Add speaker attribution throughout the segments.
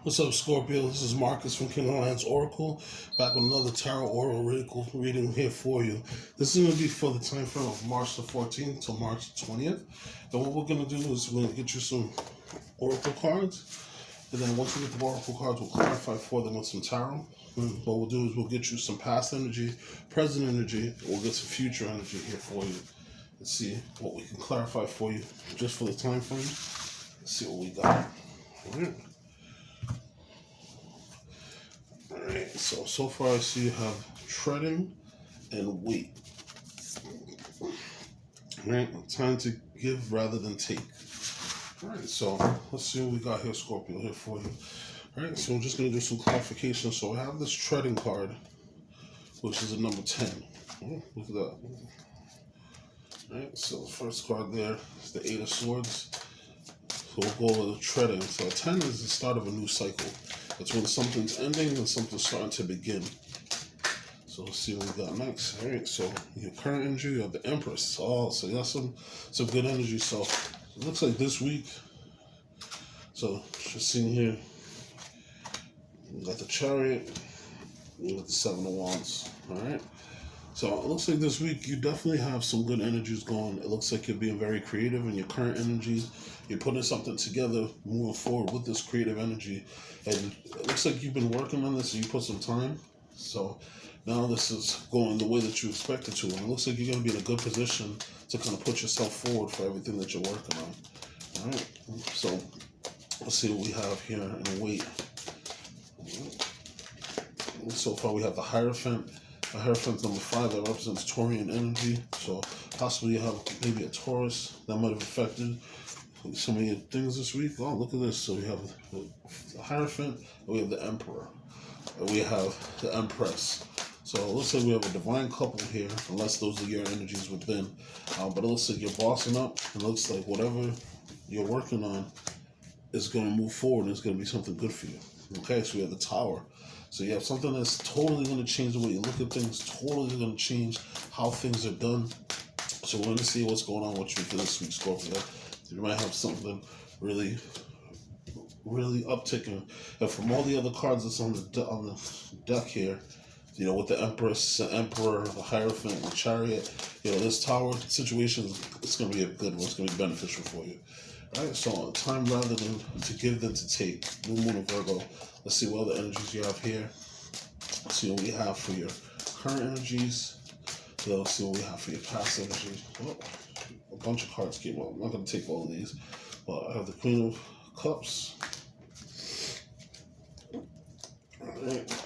Speaker 1: What's up, Scorpio? This is Marcus from Lands Oracle, back with another Tao Oracle reading here for you. This is going to be for the time frame of March the 14th to March the 20th. And what we're going to do is we're going to get you some Oracle cards. And then once we get the Oracle cards, we'll clarify for them with some Tarot. And what we'll do is we'll get you some past energy, present energy, and we'll get some future energy here for you. Let's see what we can clarify for you just for the time frame. Let's see what we got. All right. Alright, so far I see you have treading and wait. Alright, time to give rather than take. Alright, so let's see what we got here, Scorpio, here for you. Alright, so we're just going to do some clarification. So I have this treading card, which is a number 10. Oh, look at that. Alright, so the first card there is the 8 of Swords. So we'll go over the treading. So a 10 is the start of a new cycle. It's when something's ending and something's starting to begin. So let's see what we got next. All right, so your current energy, you have the Empress. Oh, so you got some good energy. So it looks like this week. So just seeing here, you got the Chariot, you got the 7 of Wands. All right. So it looks like this week you definitely have some good energies going. It looks like you're being very creative in your current energies. You're putting something together, moving forward with this creative energy. And it looks like you've been working on this and you put some time. So now this is going the way that you expect it to. And it looks like you're going to be in a good position to kind of put yourself forward for everything that you're working on. All right. So let's see what we have here in Waite. So far we have the Hierophant. The Hierophant number 5, that represents Taurian energy. So possibly you have maybe a Taurus that might have affected some of your things this week. Oh, look at this. So we have the Hierophant, and we have the Emperor, and we have the Empress. So it looks like we have a divine couple here, unless those are your energies within. But it looks like you're bossing up. It looks like whatever you're working on is going to move forward, and it's going to be something good for you. Okay, so we have the Tower. So you have something that's totally going to change the way you look at things, totally going to change how things are done. So we're going to see what's going on with you for this week, Scorpio. You might have something really upticking. And from all the other cards that's on the deck here, you know, with the Empress, the Emperor, the Hierophant, the Chariot, you know, this Tower situation, it's going to be a good one. It's going to be beneficial for you. All right, so time rather than to give than to take. New Moon of Virgo. Let's see what other energies you have here. Let's see what we have for your current energies. So let's see what we have for your past energies. Oh, a bunch of cards came up. I'm not going to take all of these. But I have the Queen of Cups. All right.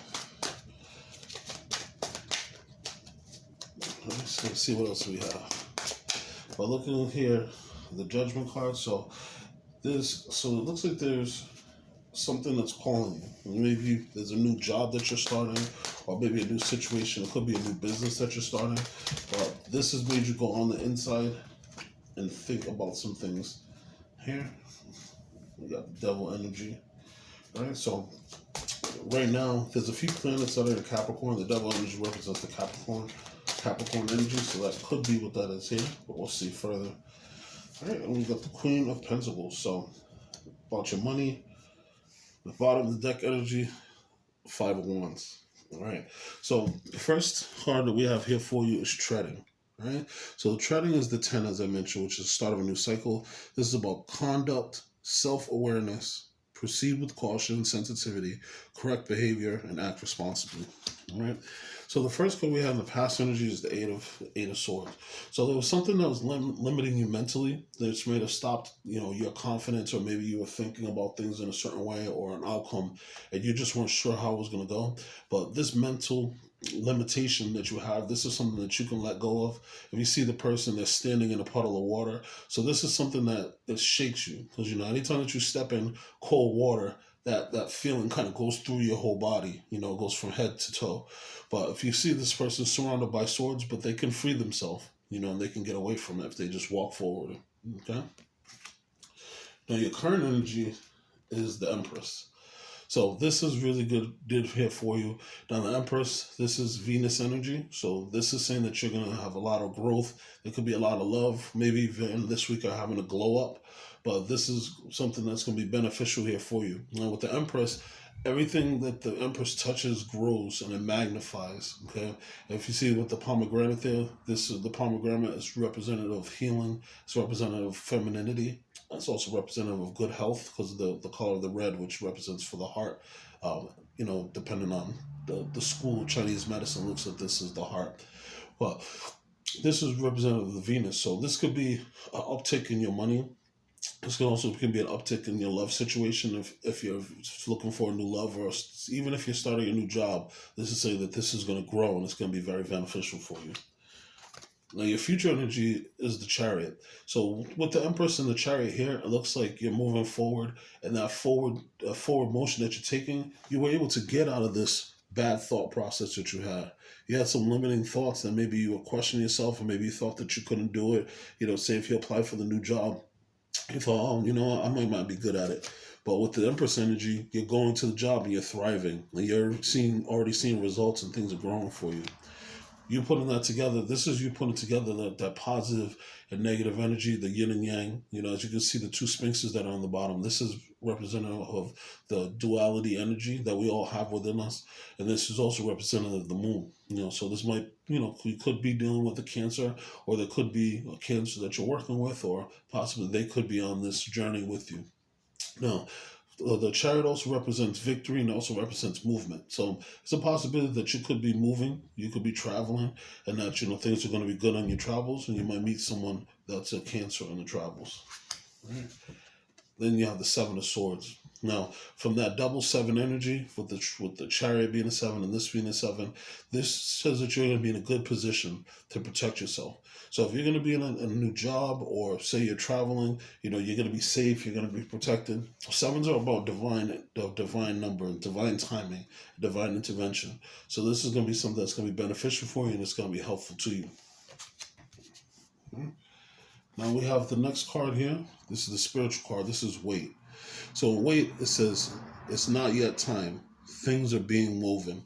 Speaker 1: Let's see what else we have. But looking here, the Judgment card. So it looks like there's something that's calling you. Maybe there's a new job that you're starting, or maybe a new situation. It could be a new business that you're starting. But this has made you go on the inside and think about some things. Here, we got Devil energy. All right, so right now there's a few planets that are in Capricorn. The Devil energy represents the Capricorn energy, so that could be what that is here. But we'll see further. All right, and we got the Queen of Pentacles. So about your money. The bottom of the deck energy, 5 of Wands. All right. So the first card that we have here for you is treading. All right. So treading is the 10, as I mentioned, which is the start of a new cycle. This is about conduct, self-awareness, proceed with caution, sensitivity, correct behavior, and act responsibly. All right. So the first card we have in the past energy is the Eight of Swords. So there was something that was limiting you mentally that's made have stopped, you know, your confidence, or maybe you were thinking about things in a certain way or an outcome, and you just weren't sure how it was going to go. But this mental limitation that you have, this is something that you can let go of. If you see the person, they're standing in a puddle of water. So this is something that shakes you, because, you know, anytime that you step in cold water, that feeling kind of goes through your whole body, you know, it goes from head to toe. But if you see this person surrounded by swords, but they can free themselves, you know, and they can get away from it if they just walk forward. Okay? Now, your current energy is the Empress. So this is really good here for you. Now, the Empress, this is Venus energy. So this is saying that you're going to have a lot of growth. There could be a lot of love. Maybe even this week are having a glow up. but this is something that's going to be beneficial here for you. Now, with the Empress, everything that the Empress touches grows and it magnifies. Okay, and if you see with the pomegranate there, this is the pomegranate is representative of healing. It's representative of femininity. It's also representative of good health because of the color of the red, which represents for the heart. Depending on the school of Chinese medicine, looks at this as the heart. Well, this is representative of the Venus, so this could be an uptick in your money. This can be an uptick in your love situation if you're looking for a new love, or even if you're starting a new job. This is saying that this is going to grow and it's going to be very beneficial for you. Now, your future energy is the Chariot. So with the Empress and the Chariot here, it looks like you're moving forward, and that forward motion that you're taking, you were able to get out of this bad thought process that you had. You had some limiting thoughts that maybe you were questioning yourself, or maybe you thought that you couldn't do it. Say if you apply for the new job, you thought, I might not be good at it. But with the Empress energy, you're going to the job and you're thriving. And you're already seeing results and things are growing for you. You putting that together, this is you putting together that positive and negative energy, the yin and yang. As you can see, the two sphinxes that are on the bottom, this is representative of the duality energy that we all have within us. And this is also representative of the moon. So this might, you could be dealing with a Cancer, or there could be a Cancer that you're working with, or possibly they could be on this journey with you. Now, the Chariot also represents victory and also represents movement. So it's a possibility that you could be moving, you could be traveling, and that things are going to be good on your travels, and you might meet someone that's a Cancer on the travels. Right. Then you have the Seven of Swords. Now, from that double 7 energy, with the Chariot being a 7 and this being a 7, this says that you're going to be in a good position to protect yourself. So if you're going to be in a new job, or say you're traveling, you're going to be safe, you're going to be protected. 7s are about divine number, and divine timing, divine intervention. So this is going to be something that's going to be beneficial for you, and it's going to be helpful to you. Now we have the next card here. This is the spiritual card. This is Waite. So Waite, it says, it's not yet time. Things are being woven.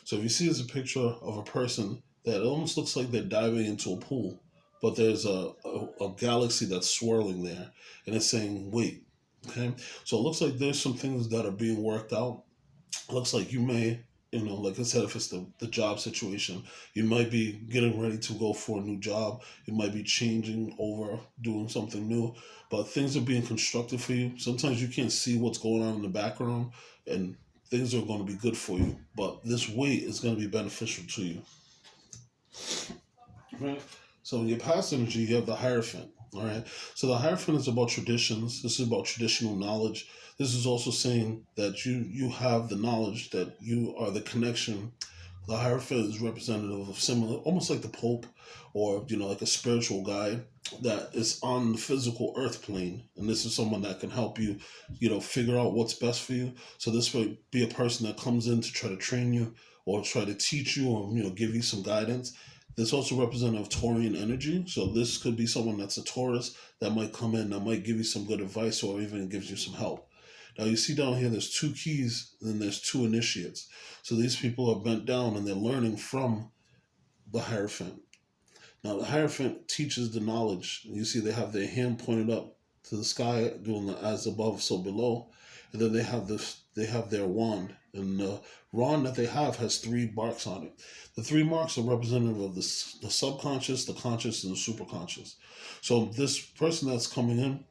Speaker 1: So if you see, it's a picture of a person that almost looks like they're diving into a pool, but there's a galaxy that's swirling there, and it's saying, wait. Okay? So it looks like there's some things that are being worked out. It looks like you may, like I said, if it's the job situation, you might be getting ready to go for a new job. You might be changing over, doing something new, but things are being constructed for you. Sometimes you can't see what's going on in the background, and things are going to be good for you. But this Waite is going to be beneficial to you. Right? So in your past energy, you have the Hierophant. All right. So the Hierophant is about traditions. This is about traditional knowledge. This is also saying that you have the knowledge, that you are the connection. The Hierophant is representative of similar, almost like the Pope, or like a spiritual guide that is on the physical earth plane. And this is someone that can help you, figure out what's best for you. So this would be a person that comes in to try to train you, or try to teach you, or give you some guidance. This also representative of Taurian energy. So this could be someone that's a Taurus that might come in, that might give you some good advice, or even gives you some help. Now you see down here, there's 2 keys, and then there's 2 initiates. So these people are bent down and they're learning from the Hierophant. Now the Hierophant teaches the knowledge. You see they have their hand pointed up to the sky, doing the as above, so below. And then they have their wand. And the wand that they have has 3 marks on it. The 3 marks are representative of the subconscious, the conscious, and the superconscious. So this person that's coming in,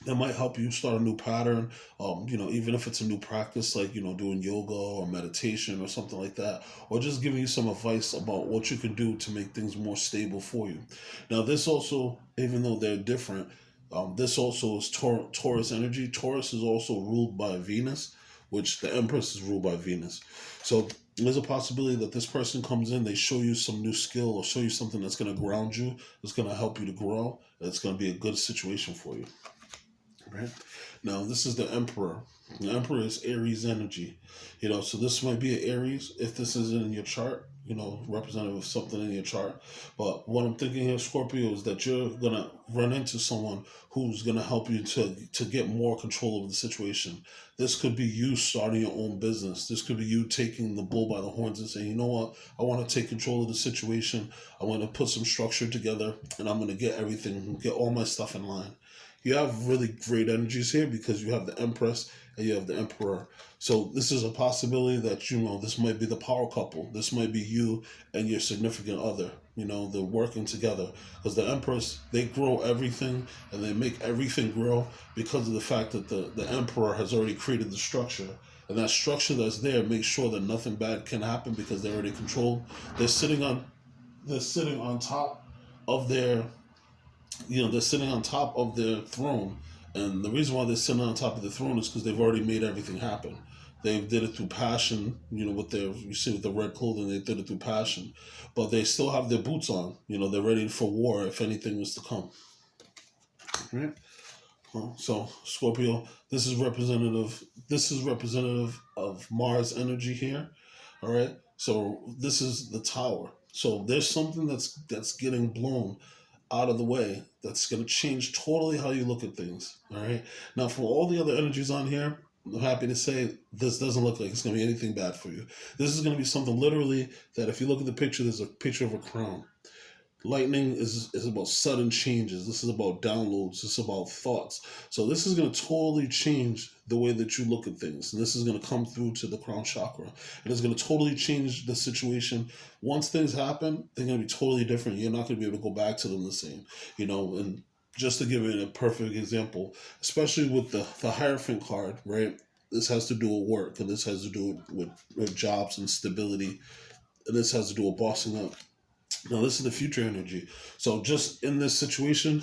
Speaker 1: that might help you start a new pattern, even if it's a new practice, like, doing yoga or meditation or something like that, or just giving you some advice about what you can do to make things more stable for you. Now, this also, even though they're different, this also is Taurus energy. Taurus is also ruled by Venus, which the Empress is ruled by Venus. So there's a possibility that this person comes in, they show you some new skill, or show you something that's going to ground you, that's going to help you to grow, and it's going to be a good situation for you. Right? Now, this is the Emperor. The Emperor is Aries energy. So this might be an Aries if this isn't in your chart, representative of something in your chart. But what I'm thinking here, Scorpio, is that you're going to run into someone who's going to help you to get more control over the situation. This could be you starting your own business. This could be you taking the bull by the horns and saying, you know what, I want to take control of the situation. I want to put some structure together, and I'm going to get all my stuff in line. you have really great energies here because you have the Empress and you have the Emperor. So this is a possibility that, you know, this might be the power couple. This might be you and your significant other. You know, they're working together. Because the Empress, they grow everything and they make everything grow because of the fact that the Emperor has already created the structure. And that structure that's there makes sure that nothing bad can happen because they're already controlled. They're sitting on top of their, you know, they're sitting on top of their throne. And the reason why they're sitting on top of the throne is because they've already made everything happen. They did it through passion, you know, with their, you see with the red clothing, they did it through passion. But they still have their boots on. You know, they're ready for war if anything was to come. Right? So Scorpio, this is representative of Mars energy here. All right. So this is the Tower. So there's something that's getting blown out of the way that's going to change totally how you look at things. All right. Now, for all the other energies on here, I'm happy to say this doesn't look like it's going to be anything bad for you. This is going to be something literally that if you look at the picture, there's a picture of a crown. Lightning is about sudden changes. This is about downloads. This is about thoughts. So this is going to totally change the way that you look at things. And this is going to come through to the crown chakra. It is going to totally change the situation. Once things happen, they're going to be totally different. You're not going to be able to go back to them the same. You know, and just to give it a perfect example, especially with the Hierophant card, right? This has to do with work, and this has to do with jobs and stability, and this has to do with bossing up. Now, this is the future energy. So just in this situation,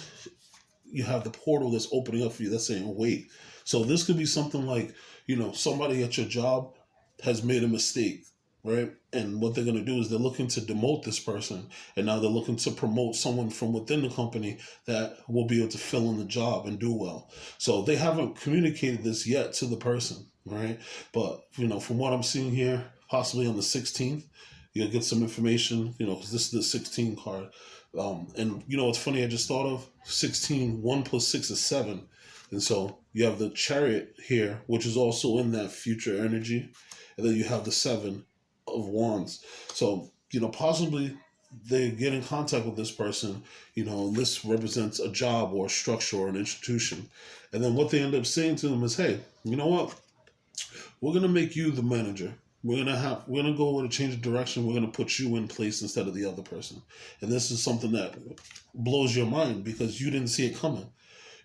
Speaker 1: you have the portal that's opening up for you that's saying, wait. So this could be something like, you know, somebody at your job has made a mistake, right? And what they're going to do is they're looking to demote this person. And now they're looking to promote someone from within the company that will be able to fill in the job and do well. So they haven't communicated this yet to the person, right? But, you know, from what I'm seeing here, possibly on the 16th, you'll get some information, you know, because this is the 16 card. And, you know, it's funny, I just thought of 16, 1 plus 6 is 7. And so you have the Chariot here, which is also in that future energy. And then you have the 7 of Wands. So, you know, possibly they get in contact with this person, you know, and this represents a job or a structure or an institution. And then what they end up saying to them is, hey, you know what? We're going to make you the manager. We're gonna go with a change of direction. We're gonna put you in place instead of the other person, and this is something that blows your mind because you didn't see it coming.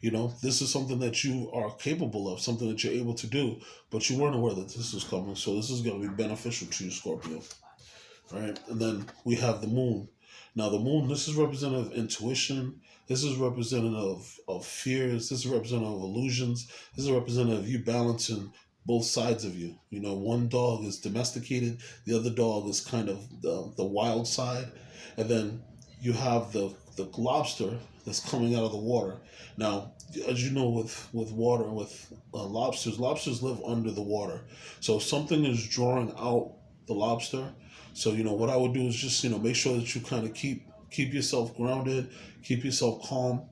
Speaker 1: You know, this is something that you are capable of, something that you're able to do, but you weren't aware that this was coming. So this is gonna be beneficial to you, Scorpio. All right, and then we have the Moon. Now the Moon, this is representative of intuition. This is representative of fears. This is representative of illusions. This is representative of you balancing both sides of you. You know, one dog is domesticated, the other dog is kind of the wild side, and then you have the lobster that's coming out of the water. Now, as you know, with water, with lobsters live under the water, so something is drawing out the lobster. So, you know, what I would do is just, you know, make sure that you kind of keep yourself grounded, keep yourself calm.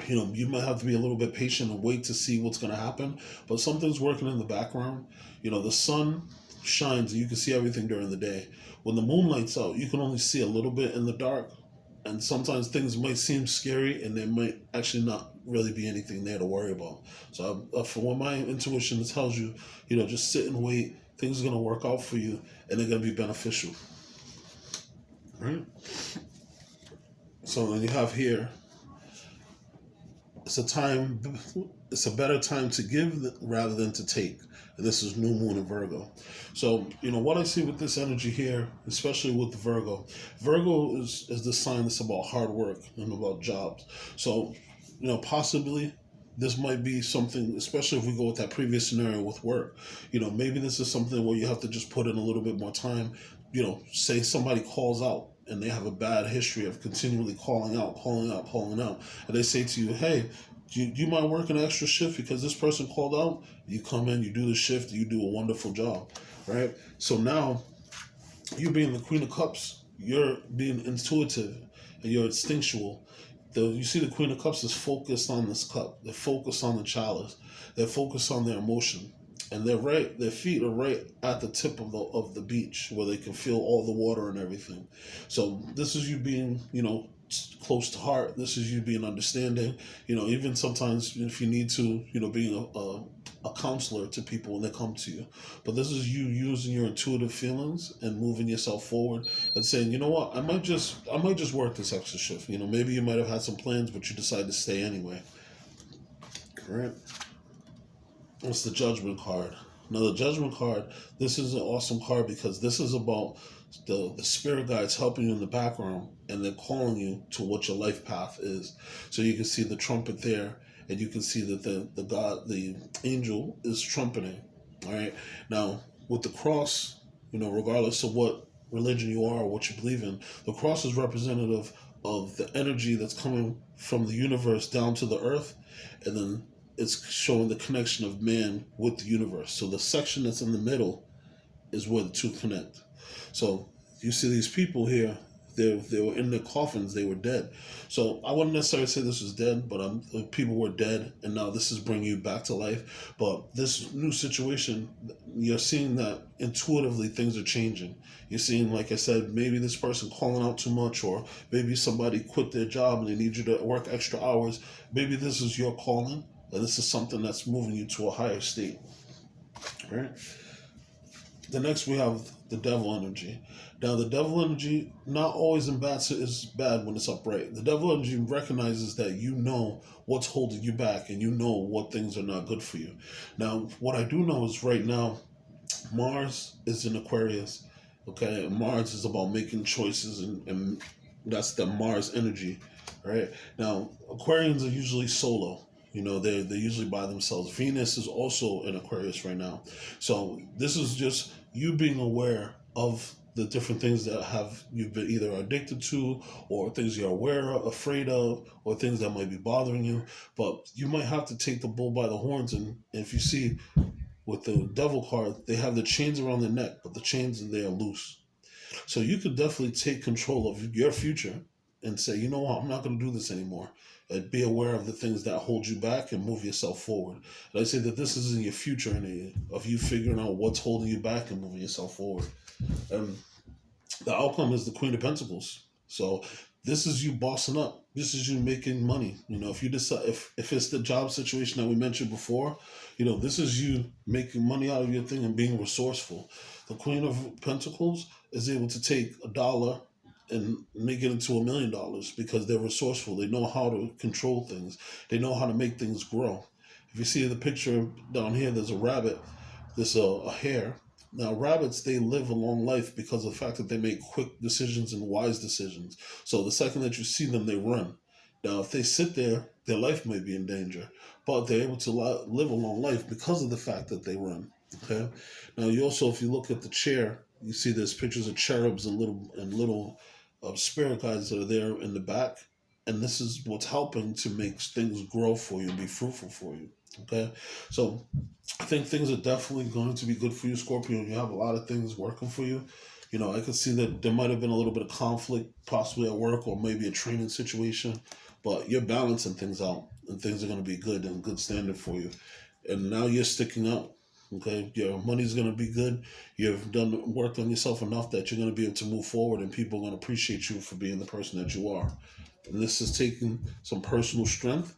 Speaker 1: You know, you might have to be a little bit patient and wait to see what's going to happen, but something's working in the background. You know, the sun shines and you can see everything during the day. When the moon lights out, you can only see a little bit in the dark, and sometimes things might seem scary and there might actually not really be anything there to worry about. So for what my intuition tells you, you know, just sit and wait. Things are going to work out for you and they're going to be beneficial. Right? So then you have here, it's a better time to give rather than to take. And this is new moon in Virgo. So, you know, what I see with this energy here, especially with Virgo is the sign that's about hard work and about jobs. So, you know, possibly this might be something, especially if we go with that previous scenario with work. You know, maybe this is something where you have to just put in a little bit more time. You know, say somebody calls out and they have a bad history of continually calling out, and they say to you, hey, do you mind working an extra shift because this person called out? You come in, you do the shift, you do a wonderful job, right? So now, you being the Queen of Cups, you're being intuitive and you're instinctual. You see the Queen of Cups is focused on this cup. They're focused on the chalice. They're focused on their emotion. And their feet are right at the tip of the beach where they can feel all the water and everything. So this is you being, you know, close to heart. This is you being understanding. Even sometimes if you need to, being a counselor to people when they come to you. But this is you using your intuitive feelings and moving yourself forward and saying, you know what, I might just work this extra shift. Maybe you might have had some plans, but you decide to stay anyway. All right. It's the Judgment card. Now, the Judgment card, this is an awesome card because this is about the spirit guides helping you in the background, and they're calling you to what your life path is. So you can see the trumpet there, and you can see that the angel is trumpeting. All right. Now, with the cross, regardless of what religion you are or what you believe in, the cross is representative of the energy that's coming from the universe down to the earth, and then it's showing the connection of man with the universe. So the section that's in the middle is where the two connect. So you see these people here, they were in their coffins, they were dead. So I wouldn't necessarily say this was dead, but people were dead, and now this is bringing you back to life. But this new situation, you're seeing that intuitively things are changing. You're seeing, like I said, maybe this person calling out too much, or maybe somebody quit their job and they need you to work extra hours. Maybe this is your calling, and this is something that's moving you to a higher state. All right? The next we have the devil energy. Now, the devil energy, not always is bad when it's upright. The devil energy recognizes that you know what's holding you back, and you know what things are not good for you. Now, what I do know is right now, Mars is in Aquarius. Okay, Mars is about making choices, and that's the Mars energy. Right? Now, Aquarians are usually solo. They're usually by themselves. Venus is also in Aquarius right now. So this is just you being aware of the different things that you've been either addicted to, or things you're aware of, afraid of, or things that might be bothering you. But you might have to take the bull by the horns. And if you see with the devil card, they have the chains around their neck, but the chains, they are loose. So you could definitely take control of your future and say, you know what, I'm not going to do this anymore. And be aware of the things that hold you back and move yourself forward. And I say that this is in your future, of you figuring out what's holding you back and moving yourself forward. And the outcome is the Queen of Pentacles. So this is you bossing up. This is you making money. If you decide, if it's the job situation that we mentioned before, this is you making money out of your thing and being resourceful. The Queen of Pentacles is able to take $1 and make it into $1 million because they're resourceful. They know how to control things. They know how to make things grow. If you see the picture down here, there's a rabbit. There's a hare. Now, rabbits, they live a long life because of the fact that they make quick decisions and wise decisions. So the second that you see them, they run. Now, if they sit there, their life may be in danger, but they're able to live a long life because of the fact that they run. Okay. Now, you also, if you look at the chair, you see there's pictures of cherubs and little spirit guides that are there in the back, and this is what's helping to make things grow for you and be fruitful for you. Okay, so I think things are definitely going to be good for you, Scorpio. You have a lot of things working for you. I could see that there might have been a little bit of conflict, possibly at work or maybe a training situation, but you're balancing things out, and things are going to be good and good standard for you. And now you're sticking out. Okay, your money's going to be good. You've worked on yourself enough that you're going to be able to move forward, and people are going to appreciate you for being the person that you are. And this is taking some personal strength,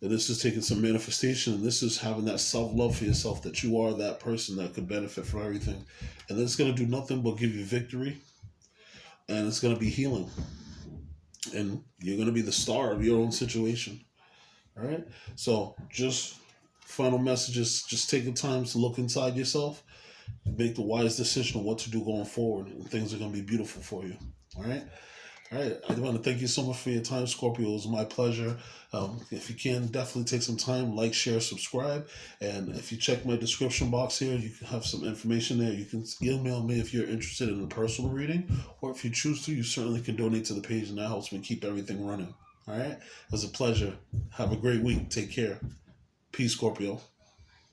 Speaker 1: and this is taking some manifestation, and this is having that self-love for yourself, that you are that person that could benefit from everything. And it's going to do nothing but give you victory, and it's going to be healing. And you're going to be the star of your own situation. All right? So just final messages, just take the time to look inside yourself, make the wise decision on what to do going forward, and things are going to be beautiful for you. All right? All right. I want to thank you so much for your time, Scorpio. It was my pleasure. If you can, definitely take some time, like, share, subscribe. And if you check my description box here, you can have some information there. You can email me if you're interested in a personal reading, or if you choose to, you certainly can donate to the page, and that helps me keep everything running. All right? It was a pleasure. Have a great week. Take care. Peace, Scorpio.